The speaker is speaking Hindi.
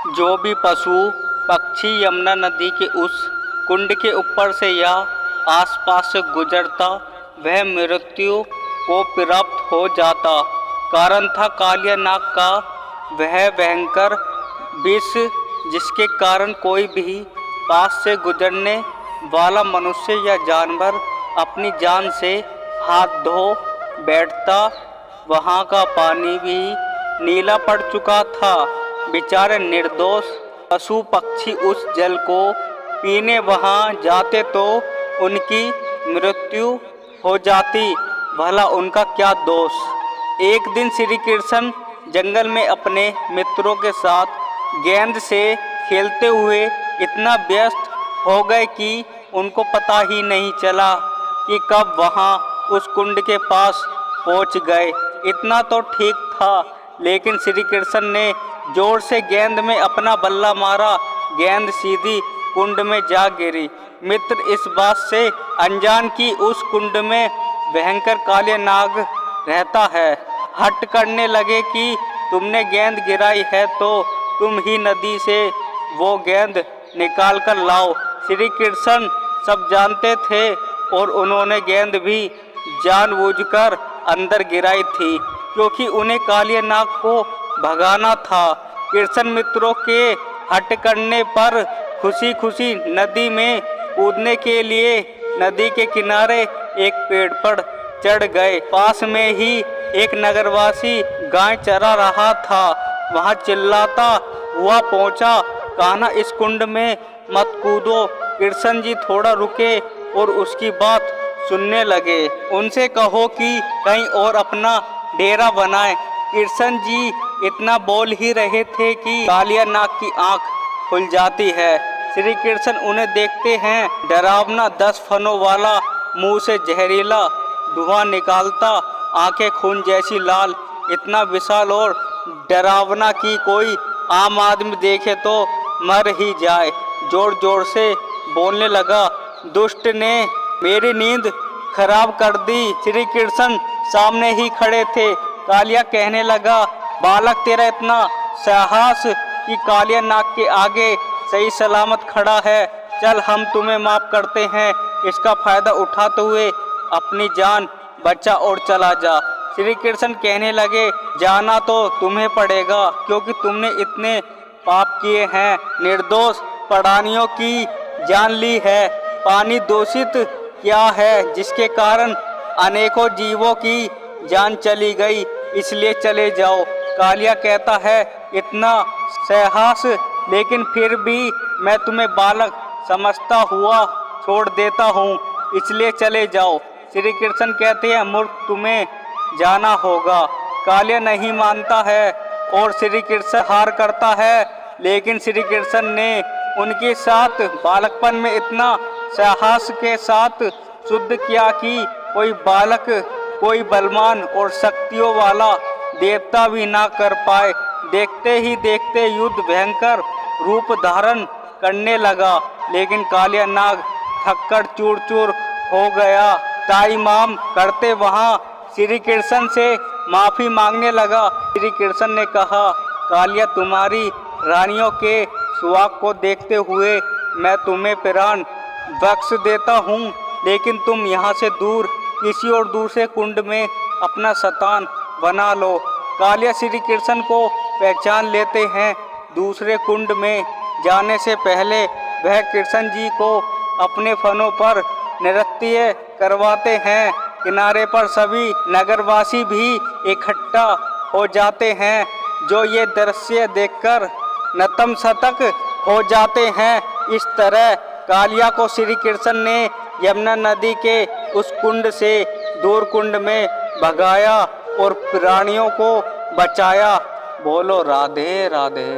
जो भी पशु पक्षी यमुना नदी के उस कुंड के ऊपर से या आसपास से गुजरता वह मृत्यु को प्राप्त हो जाता। कारण था कालिया नाग का वह भयंकर विष, जिसके कारण कोई भी पास से गुजरने वाला मनुष्य या जानवर अपनी जान से हाथ धो बैठता। वहाँ का पानी भी नीला पड़ चुका था। बेचारे निर्दोष पशु पक्षी उस जल को पीने वहाँ जाते तो उनकी मृत्यु हो जाती। भला उनका क्या दोष। एक दिन श्री कृष्ण जंगल में अपने मित्रों के साथ गेंद से खेलते हुए इतना व्यस्त हो गए कि उनको पता ही नहीं चला कि कब वहाँ उस कुंड के पास पहुँच गए। इतना तो ठीक था, लेकिन श्री कृष्ण ने जोर से गेंद में अपना बल्ला मारा। गेंद सीधी कुंड में जा गिरी। मित्र इस बात से अनजान कि उस कुंड में भयंकर कालिया नाग रहता है। हट करने लगे कि तुमने गेंद गिराई है तो तुम ही नदी से वो गेंद निकाल कर लाओ। श्री कृष्ण सब जानते थे और उन्होंने गेंद भी जानबूझकर अंदर गिराई थी, क्योंकि उन्हें कालिया नाग को भगाना था। कृष्ण मित्रों के हट करने पर खुशी खुशी नदी में कूदने के लिए नदी के किनारे एक पेड़ पर चढ़ गए। पास में ही एक नगरवासी गाय चरा रहा था। वहाँ चिल्लाता हुआ पहुँचा, कान्हा इस कुंड में मत कूदो। कृष्ण जी थोड़ा रुके और उसकी बात सुनने लगे। उनसे कहो कि कहीं और अपना डेरा बनाए। कृष्ण जी इतना बोल ही रहे थे कि कालिया नाग की आंख खुल जाती है। श्री कृष्ण उन्हें देखते हैं। डरावना 10 फनों वाला, मुंह से जहरीला धुआं निकालता, आंखें खून जैसी लाल, इतना विशाल और डरावना कि कोई आम आदमी देखे तो मर ही जाए। जोर जोर से बोलने लगा, दुष्ट ने मेरी नींद खराब कर दी। श्री कृष्ण सामने ही खड़े थे। कालिया कहने लगा, बालक तेरा इतना साहस कि कालिया नाग के आगे सही सलामत खड़ा है। चल हम तुम्हें माफ करते हैं। इसका फायदा उठाते हुए अपनी जान बचा और चला जा। श्री कृष्ण कहने लगे, जाना तो तुम्हें पड़ेगा, क्योंकि तुमने इतने पाप किए हैं। निर्दोष प्राणियों की जान ली है। पानी दूषित क्या है जिसके कारण अनेकों जीवों की जान चली गई, इसलिए चले जाओ। कालिया कहता है, इतना साहस, लेकिन फिर भी मैं तुम्हें बालक समझता हुआ छोड़ देता हूँ, इसलिए चले जाओ। श्री कृष्ण कहते हैं, मूर्ख तुम्हें जाना होगा। कालिया नहीं मानता है और श्री कृष्ण हार करता है। लेकिन श्री कृष्ण ने उनके साथ बालकपन में इतना साहस के साथ शुद्ध किया कि कोई बालक, कोई बलवान और शक्तियों वाला देवता भी ना कर पाए। देखते ही देखते युद्ध भयंकर रूप धारण करने लगा, लेकिन कालिया नाग थककर चूर चूर हो गया। ताईमाम करते वहाँ श्री कृष्ण से माफ़ी मांगने लगा। श्री कृष्ण ने कहा, कालिया तुम्हारी रानियों के सुहाग को देखते हुए मैं तुम्हें प्राण बख्श देता हूँ, लेकिन तुम यहाँ से दूर किसी और दूसरे कुंड में अपना शतान बना लो। कालिया श्री कृष्ण को पहचान लेते हैं। दूसरे कुंड में जाने से पहले वह कृष्ण जी को अपने फनों पर नृत्य करवाते हैं। किनारे पर सभी नगरवासी भी इकट्ठा हो जाते हैं, जो ये दृश्य देखकर नतमस्तक हो जाते हैं। इस तरह कालिया को श्री कृष्ण ने यमुना नदी के उस कुंड से दूर कुंड में भगाया और प्राणियों को बचाया। बोलो राधे राधे।